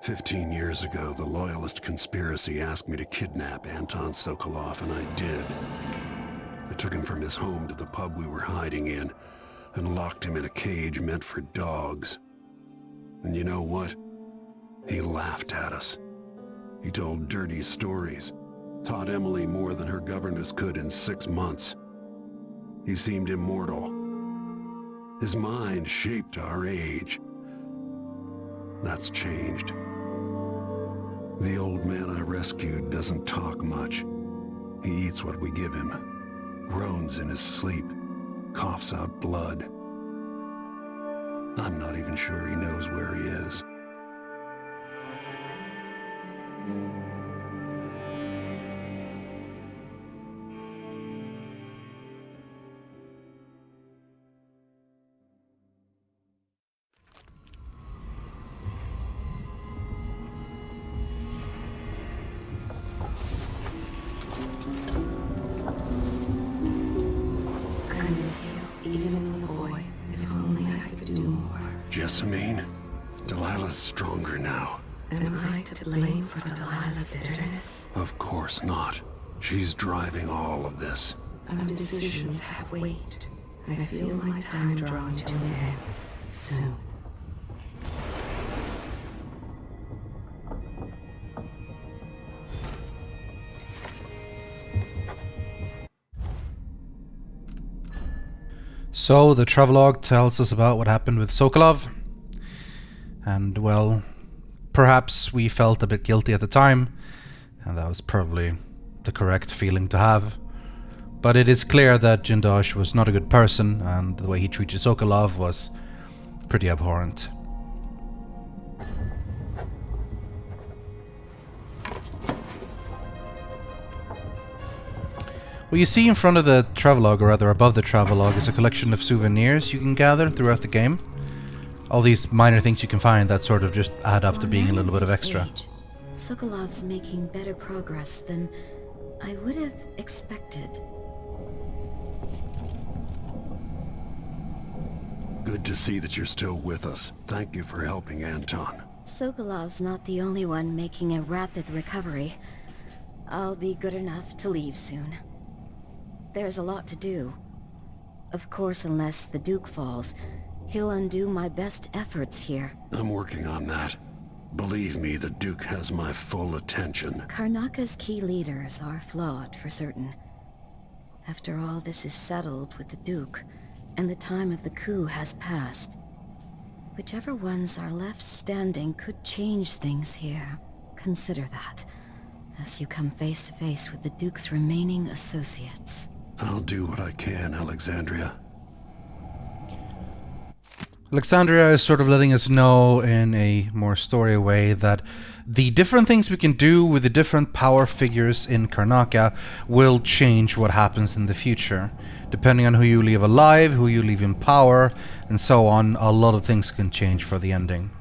15 years ago, the Loyalist conspiracy asked me to kidnap Anton Sokolov, and I did. I took him from his home to the pub we were hiding in, and locked him in a cage meant for dogs. And you know what? He laughed at us. He told dirty stories, taught Emily more than her governess could in 6 months. He seemed immortal. His mind shaped our age. That's changed. The old man I rescued doesn't talk much. He eats what we give him, groans in his sleep, coughs out blood. I'm not even sure he knows where he is. Jessamine, Delilah's stronger now. Am I to blame for Delilah's bitterness? Of course not. She's driving all of this. Our decisions have weight. I feel my time drawing to an end soon. So the travelogue tells us about what happened with Sokolov. And well, perhaps we felt a bit guilty at the time, and that was probably the correct feeling to have. But it is clear that Jindosh was not a good person, and the way he treated Sokolov was pretty abhorrent. What you see in front of the travelogue, or rather above the travelogue, is a collection of souvenirs you can gather throughout the game. All these minor things you can find that sort of just add up to being a little bit of extra. Sokolov's making better progress than I would have expected. Good to see that you're still with us. Thank you for helping Anton. Sokolov's not the only one making a rapid recovery. I'll be good enough to leave soon. There's a lot to do. Of course, unless the Duke falls, he'll undo my best efforts here. I'm working on that. Believe me, the Duke has my full attention. Karnaka's key leaders are flawed, for certain. After all this is settled with the Duke, and the time of the coup has passed, whichever ones are left standing could change things here. Consider that, as you come face to face with the Duke's remaining associates. I'll do what I can, Alexandria. Alexandria is sort of letting us know in a more story way that the different things we can do with the different power figures in Karnaka will change what happens in the future. Depending on who you leave alive, who you leave in power, and so on, a lot of things can change for the ending.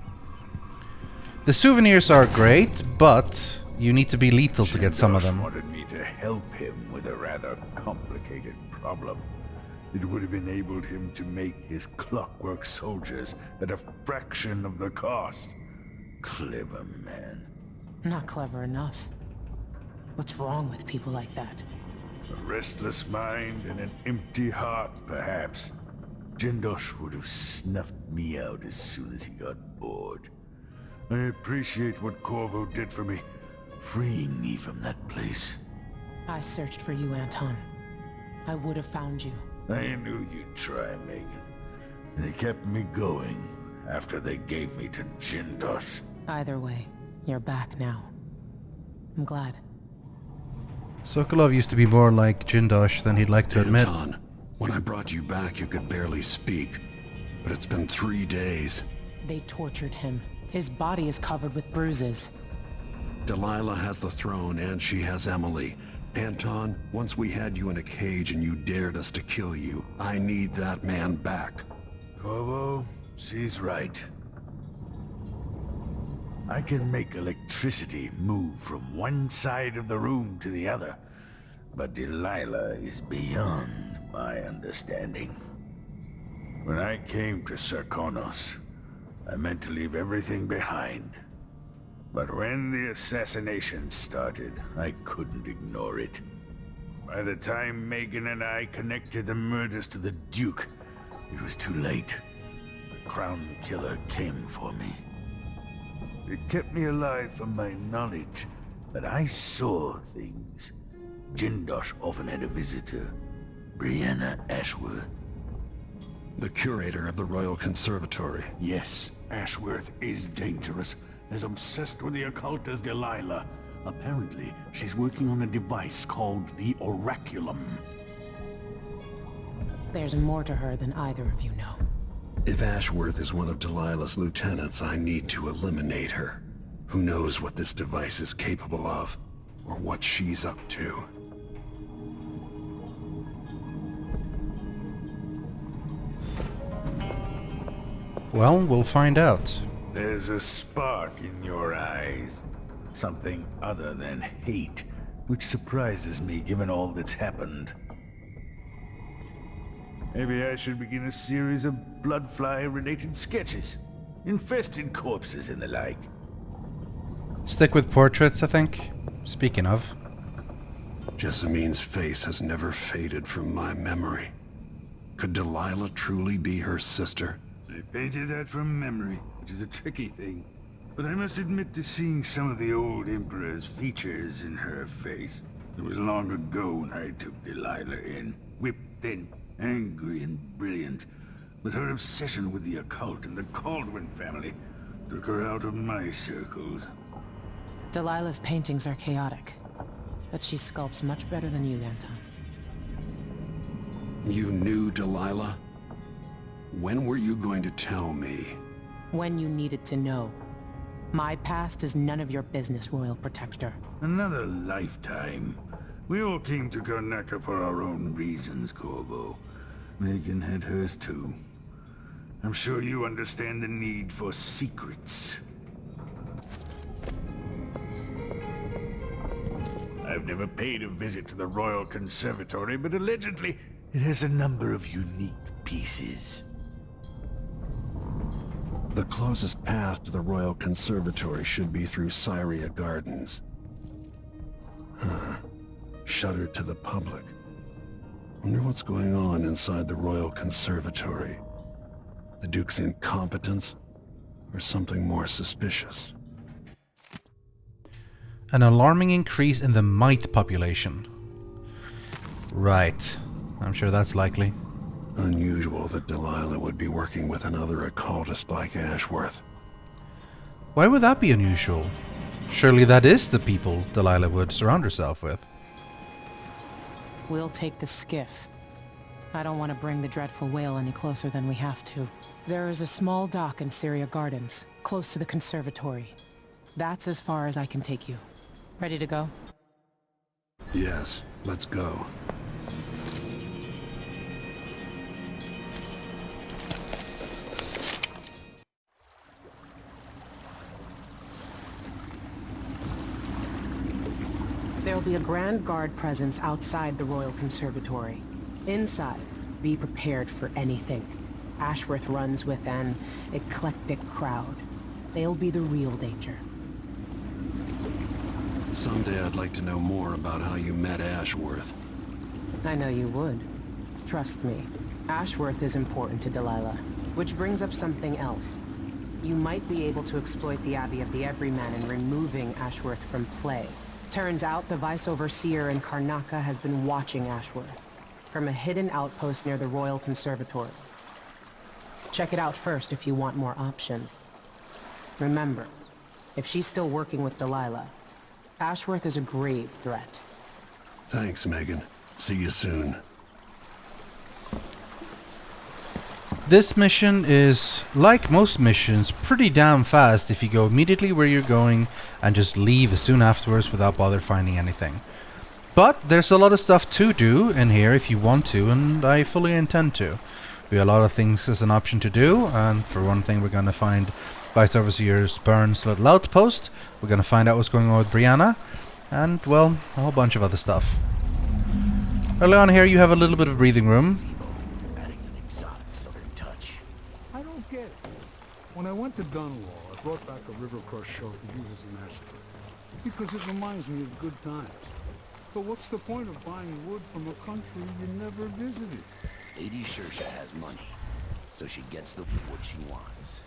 The souvenirs are great, but you need to be lethal to get some of them. Wanted me to help him with a rather complicated problem. It would have enabled him to make his clockwork soldiers at a fraction of the cost. Clever man. Not clever enough. What's wrong with people like that? A restless mind and an empty heart, perhaps. Jindosh would have snuffed me out as soon as he got bored. I appreciate what Corvo did for me, freeing me from that place. I searched for you, Anton. I would have found you. I knew you'd try, Megan. They kept me going after they gave me to Jindosh. Either way, you're back now. I'm glad. Sokolov used to be more like Jindosh than he'd like to admit. Anton, when I brought you back, you could barely speak. But it's been 3 days. They tortured him. His body is covered with bruises. Delilah has the throne, and she has Emily. Anton, once we had you in a cage and you dared us to kill you, I need that man back. Corvo, she's right. I can make electricity move from one side of the room to the other, but Delilah is beyond my understanding. When I came to Serkonos, I meant to leave everything behind. But when the assassination started, I couldn't ignore it. By the time Megan and I connected the murders to the Duke, it was too late. The Crown Killer came for me. It kept me alive from my knowledge, but I saw things. Jindosh often had a visitor, Brianna Ashworth. The curator of the Royal Conservatory. Yes, Ashworth is dangerous, as obsessed with the occult as Delilah. Apparently, she's working on a device called the Oraculum. There's more to her than either of you know. If Ashworth is one of Delilah's lieutenants, I need to eliminate her. Who knows what this device is capable of, or what she's up to. Well, we'll find out. There's a spark in your eyes. Something other than hate, which surprises me given all that's happened. Maybe I should begin a series of bloodfly-related sketches. Infested corpses and the like. Stick with portraits, I think. Speaking of. Jessamine's face has never faded from my memory. Could Delilah truly be her sister? I painted that from memory, which is a tricky thing. But I must admit to seeing some of the old Emperor's features in her face. It was long ago when I took Delilah in. Whipped thin, angry and brilliant. But her obsession with the occult and the Kaldwin family took her out of my circles. Delilah's paintings are chaotic, but she sculpts much better than you, Anton. You knew Delilah? When were you going to tell me? When you needed to know. My past is none of your business, Royal Protector. Another lifetime. We all came to Karnaca for our own reasons, Corvo. Megan had hers too. I'm sure you understand the need for secrets. I've never paid a visit to the Royal Conservatory, but allegedly it has a number of unique pieces. The closest path to the Royal Conservatory should be through Syria Gardens. Shuttered to the public. Wonder what's going on inside the Royal Conservatory. The Duke's incompetence, or something more suspicious? An alarming increase in the mite population. Right. I'm sure that's likely. Unusual that Delilah would be working with another occultist like Ashworth. Why would that be unusual? Surely that is the people Delilah would surround herself with. We'll take the skiff. I don't want to bring the dreadful whale any closer than we have to. There is a small dock in Syria Gardens, close to the conservatory. That's as far as I can take you. Ready to go? Yes, let's go. There will be a Grand Guard presence outside the Royal Conservatory. Inside, be prepared for anything. Ashworth runs with an eclectic crowd. They'll be the real danger. Someday I'd like to know more about how you met Ashworth. I know you would. Trust me. Ashworth is important to Delilah. Which brings up something else. You might be able to exploit the Abbey of the Everyman in removing Ashworth from play. Turns out the Vice Overseer in Karnaca has been watching Ashworth from a hidden outpost near the Royal Conservatory. Check it out first if you want more options. Remember, if she's still working with Delilah, Ashworth is a grave threat. Thanks, Megan. See you soon. This mission is, like most missions, pretty damn fast if you go immediately where you're going and just leave as soon afterwards without bother finding anything. But there's a lot of stuff to do in here if you want to, and I fully intend to. We have a lot of things as an option to do, and for one thing we're going to find Vice Overseer Byrne's little outpost, we're going to find out what's going on with Brianna, and, well, a whole bunch of other stuff. Early on here you have a little bit of breathing room. I don't get it. When I went to Dunwall, brought back a river-cross shell to use as an Ashworth, because it reminds me of good times. But what's the point of buying wood from a country you never visited? Lady Shersha has money, so she gets the wood she wants.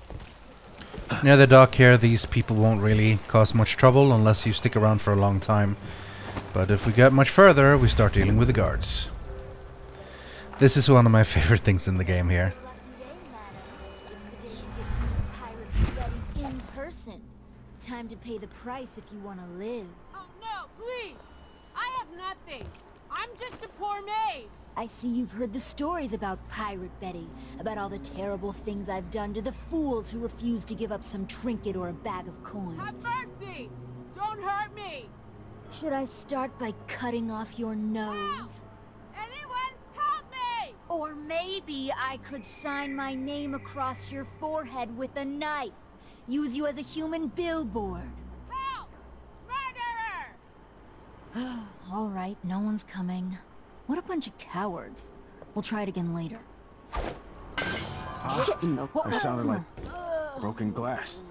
Near the dock here, these people won't really cause much trouble unless you stick around for a long time. But if we get much further, we start dealing with the guards. This is one of my favorite things in the game here. In person. Time to pay the price if you want to live. Oh no, please! I have nothing. I'm just a poor maid. I see you've heard the stories about Pirate Betty, about all the terrible things I've done to the fools who refuse to give up some trinket or a bag of coins. Have mercy! Don't hurt me! Should I start by cutting off your nose? Help! Anyone help me! Or maybe I could sign my name across your forehead with a knife. Use you as a human billboard. Help! Murderer! All right, no one's coming. What a bunch of cowards. We'll try it again later. Shit! That sounded like broken glass.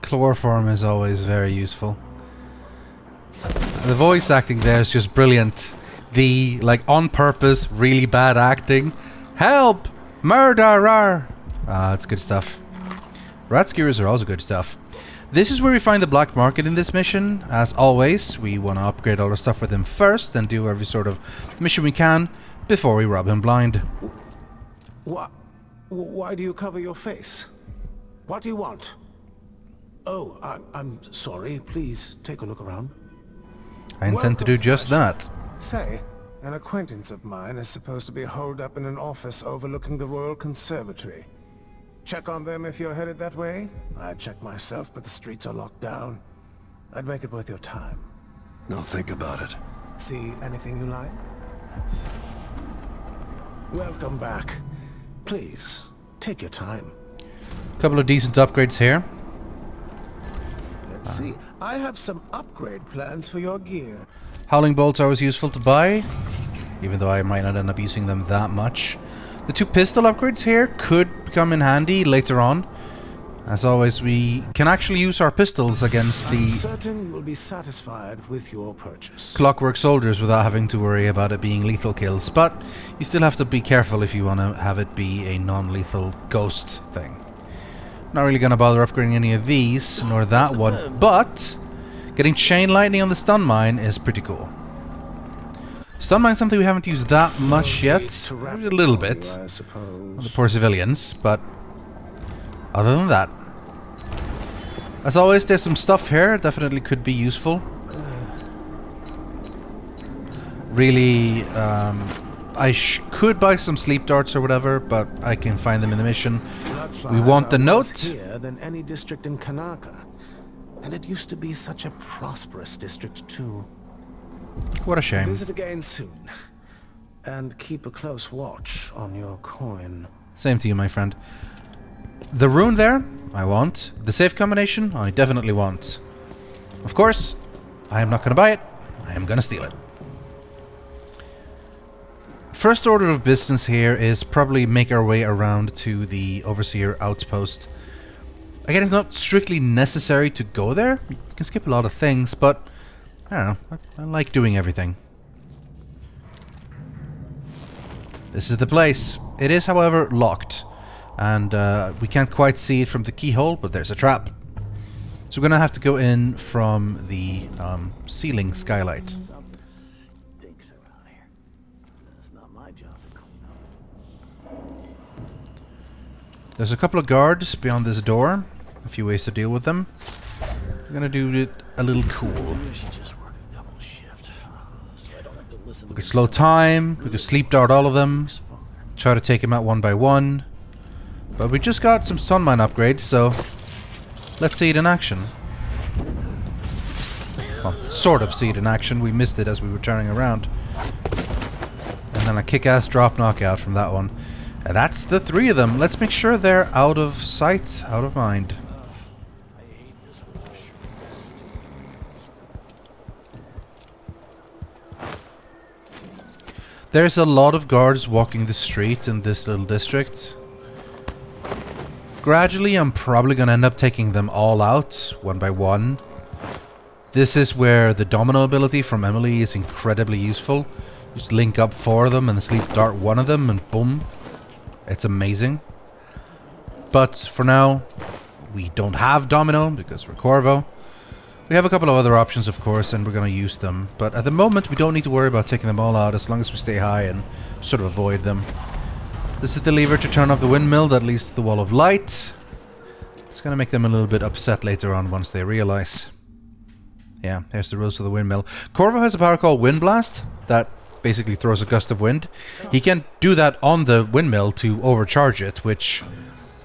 Chloroform is always very useful. The voice acting there is just brilliant. The, like, on purpose, really bad acting. Help! Murderer! It's good stuff. Rat skewers are also good stuff. This is where we find the black market in this mission. As always, we want to upgrade all our stuff with him first and do every sort of mission we can before we rob him blind. Why do you cover your face? What do you want? Oh, I'm sorry. Please take a look around. I intend to do just that. Say, an acquaintance of mine is supposed to be holed up in an office overlooking the Royal Conservatory. Check on them if you're headed that way. I'd check myself, but the streets are locked down. I'd make it worth your time. I'll think about it. See anything you like? Welcome back. Please, take your time. Couple of decent upgrades here. Let's see. I have some upgrade plans for your gear. Howling bolts are always useful to buy, even though I might not end up using them that much. The 2 pistol upgrades here could come in handy later on. As always, we can actually use our pistols against I'm the certain you will be satisfied with your purchase. clockwork soldiers without having to worry about it being lethal kills, but you still have to be careful if you want to have it be a non-lethal ghost thing. Not really going to bother upgrading any of these, nor that one, but getting chain lightning on the stun mine is pretty cool. Stun mine's something we haven't used that much yet. Maybe a little bit. I suppose. The poor civilians, but other than that. As always, there's some stuff here. Definitely could be useful. Really, I could buy some sleep darts or whatever, but I can find them in the mission. We want the note. Here than any district in Kanaka, and it used to be such a prosperous district too. What a shame. Visit again soon, and keep a close watch on your coin. Same to you, my friend. The rune there, I want. The safe combination, I definitely want. Of course, I am not going to buy it. I am going to steal it. First order of business here is probably make our way around to the Overseer outpost. Again, it's not strictly necessary to go there. You can skip a lot of things, but I don't know. I like doing everything. This is the place. It is, however, locked. And we can't quite see it from the keyhole, but there's a trap. So we're going to have to go in from the ceiling skylight. There's a couple of guards beyond this door. A few ways to deal with them. We're going to do it a little cool. We could slow time, we could sleep dart all of them, try to take them out one by one. But we just got some stun mine upgrades, so let's see it in action. Well, sort of see it in action. We missed it as we were turning around. And then a kick-ass drop knockout from that one. And that's the 3 of them. Let's make sure they're out of sight, out of mind. There's a lot of guards walking the street in this little district. Gradually, I'm probably going to end up taking them all out, one by one. This is where the domino ability from Emily is incredibly useful. Just link up 4 of them and sleep dart 1 of them and boom. It's amazing. But for now, we don't have domino because we're Corvo. We have a couple of other options, of course, and we're going to use them. But at the moment, we don't need to worry about taking them all out as long as we stay high and sort of avoid them. This is the lever to turn off the windmill that leads to the wall of light. It's going to make them a little bit upset later on once they realize. Yeah, here's the rules for the windmill. Corvo has a power called Wind Blast that basically throws a gust of wind. He can do that on the windmill to overcharge it, which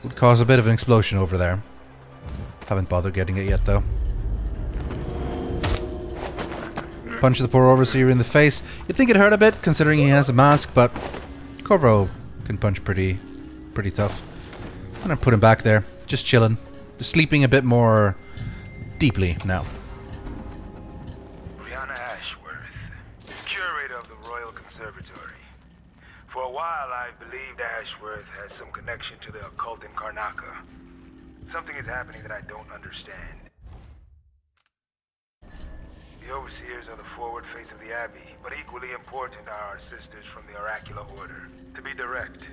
would cause a bit of an explosion over there. Haven't bothered getting it yet, though. Punch the poor overseer in the face. You'd think it hurt a bit, considering he has a mask, but Corvo can punch pretty tough. I'm gonna put him back there, just chilling. Just sleeping a bit more deeply now. Ashworth, curator of the Royal Conservatory. For a while, I believed Ashworth has some connection to the occult in Karnaca. Something is happening that I don't understand. The overseers are the forward face of the Abbey, but equally important are our sisters from the Oracular Order. To be direct,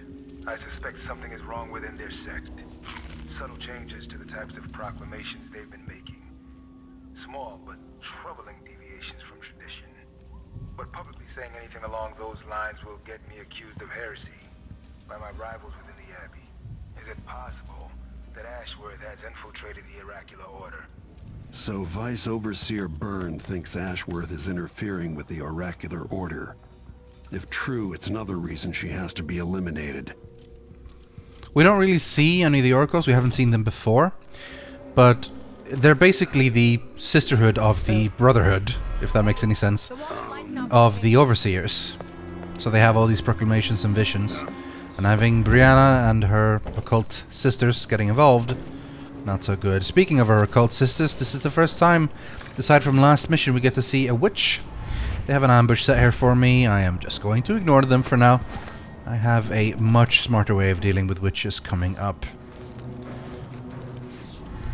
I suspect something is wrong within their sect. Subtle changes to the types of proclamations they've been making. Small but troubling deviations from tradition. But publicly saying anything along those lines will get me accused of heresy by my rivals within the Abbey. Is it possible that Ashworth has infiltrated the Oracular Order? So Vice Overseer Byrne thinks Ashworth is interfering with the Oracular Order. If true, it's another reason she has to be eliminated. We don't really see any of the oracles. We haven't seen them before. But they're basically the sisterhood of the Brotherhood, if that makes any sense, of the Overseers. So they have all these proclamations and visions. And having Brianna and her occult sisters getting involved, not so good. Speaking of our occult sisters, this is the first time, aside from last mission, we get to see a witch. They have an ambush set here for me. I am just going to ignore them for now. I have a much smarter way of dealing with witches coming up.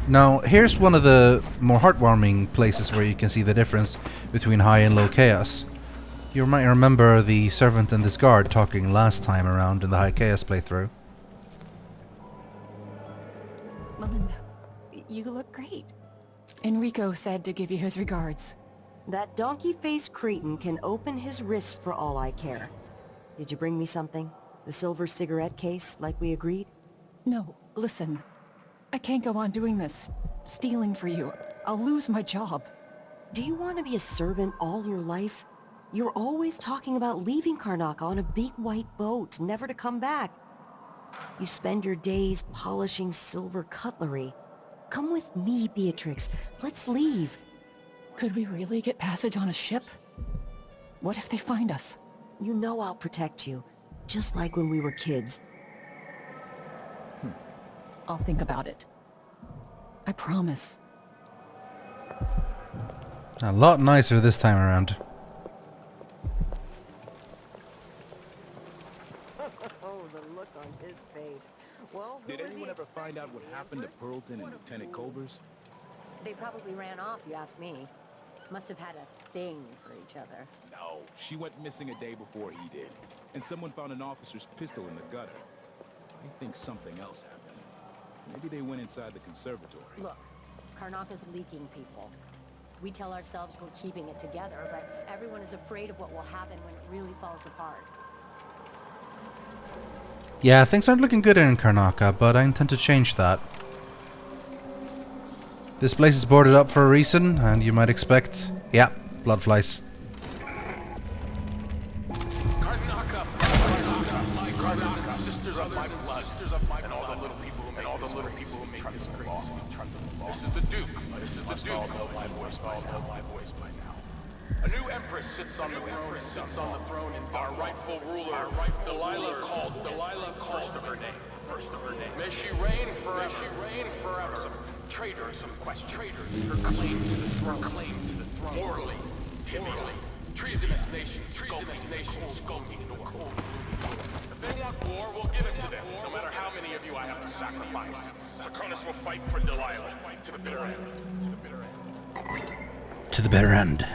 Now, here's one of the more heartwarming places where you can see the difference between high and low chaos. You might remember the servant and this guard talking last time around in the high chaos playthrough. Melinda, you look great. Enrico said to give you his regards. That donkey-faced cretin can open his wrist for all I care. Did you bring me something? The silver cigarette case, like we agreed? No, listen. I can't go on doing this. Stealing for you. I'll lose my job. Do you want to be a servant all your life? You're always talking about leaving Karnaca on a big white boat, never to come back. You spend your days polishing silver cutlery. Come with me, Beatrix. Let's leave. Could we really get passage on a ship? What if they find us? You know I'll protect you, just like when we were kids. I'll think about it. I promise. A lot nicer this time around. Oh, the look on his face. Well, did anyone ever find out what happened to Pearlton and Lieutenant Colbers? They probably ran off, you ask me. Must have had a thing for each other. No, she went missing a day before he did. And someone found an officer's pistol in the gutter. I think something else happened. Maybe they went inside the conservatory. Look, Karnaca's leaking people. We tell ourselves we're keeping it together, but everyone is afraid of what will happen when it really falls apart. Yeah, things aren't looking good in Karnaca, but I intend to change that. This place is boarded up for a reason, and you might expect... yeah, blood flies. Karnaca, my Karnaca, sisters of my blood, and all the little people who make this crazy. This is the Duke. This is the Duke. All know my voice by now. A new Empress sits on the throne, and our rightful ruler, Delilah called first of her name. May she reign forever. Some traitors, her claim to the throne. Morally, treasonous nations, skulking in the cold. If they want war, we'll give it to them, no matter how many of you I have to sacrifice. Serkonis will fight for Delilah, to the bitter end. To the bitter end. To the bitter end.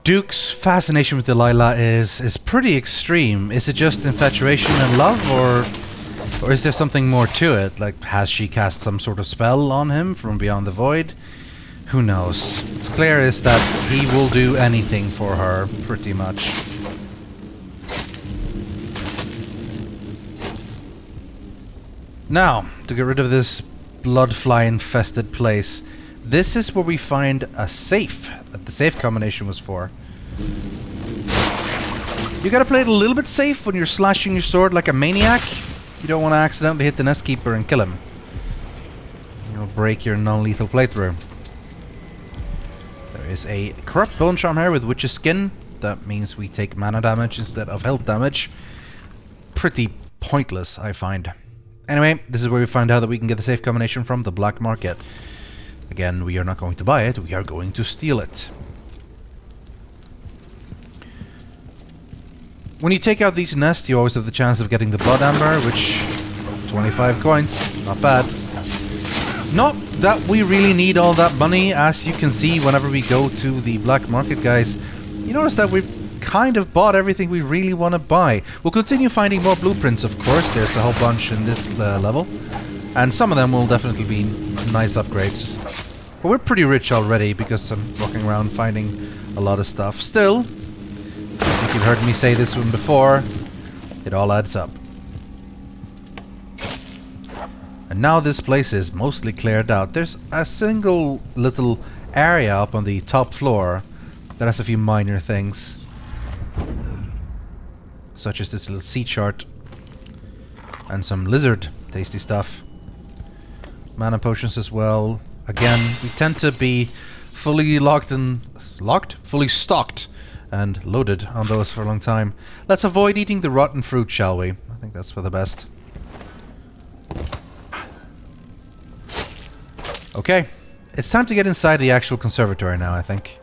Duke's fascination with Delilah is pretty extreme. Is it just infatuation and love, or is there something more to it? Like, has she cast some sort of spell on him from beyond the void? Who knows? What's clear is that he will do anything for her, pretty much. Now, to get rid of this bloodfly-infested place, this is where we find a safe that the safe combination was for. You gotta play it a little bit safe when you're slashing your sword like a maniac. You don't want to accidentally hit the Nest Keeper and kill him. You'll break your non-lethal playthrough. There is a corrupt bone charm here with Witch's Skin. That means we take mana damage instead of health damage. Pretty pointless, I find. Anyway, this is where we find out that we can get the safe combination from the black market. Again, we are not going to buy it, we are going to steal it. When you take out these nests, you always have the chance of getting the Blood Amber, which... 25 coins, not bad. Not that we really need all that money, as you can see whenever we go to the black market, guys. You notice that we've kind of bought everything we really want to buy. We'll continue finding more blueprints, of course. There's a whole bunch in this level. And some of them will definitely be nice upgrades. But we're pretty rich already because I'm walking around finding a lot of stuff. Still, I think you've heard me say this one before, it all adds up. And now this place is mostly cleared out. There's a single little area up on the top floor that has a few minor things. Such as this little sea chart. And some lizard tasty stuff. Mana potions as well. Again, we tend to be fully fully stocked and loaded on those for a long time. Let's avoid eating the rotten fruit, shall we? I think that's for the best. Okay, it's time to get inside the actual conservatory now, I think.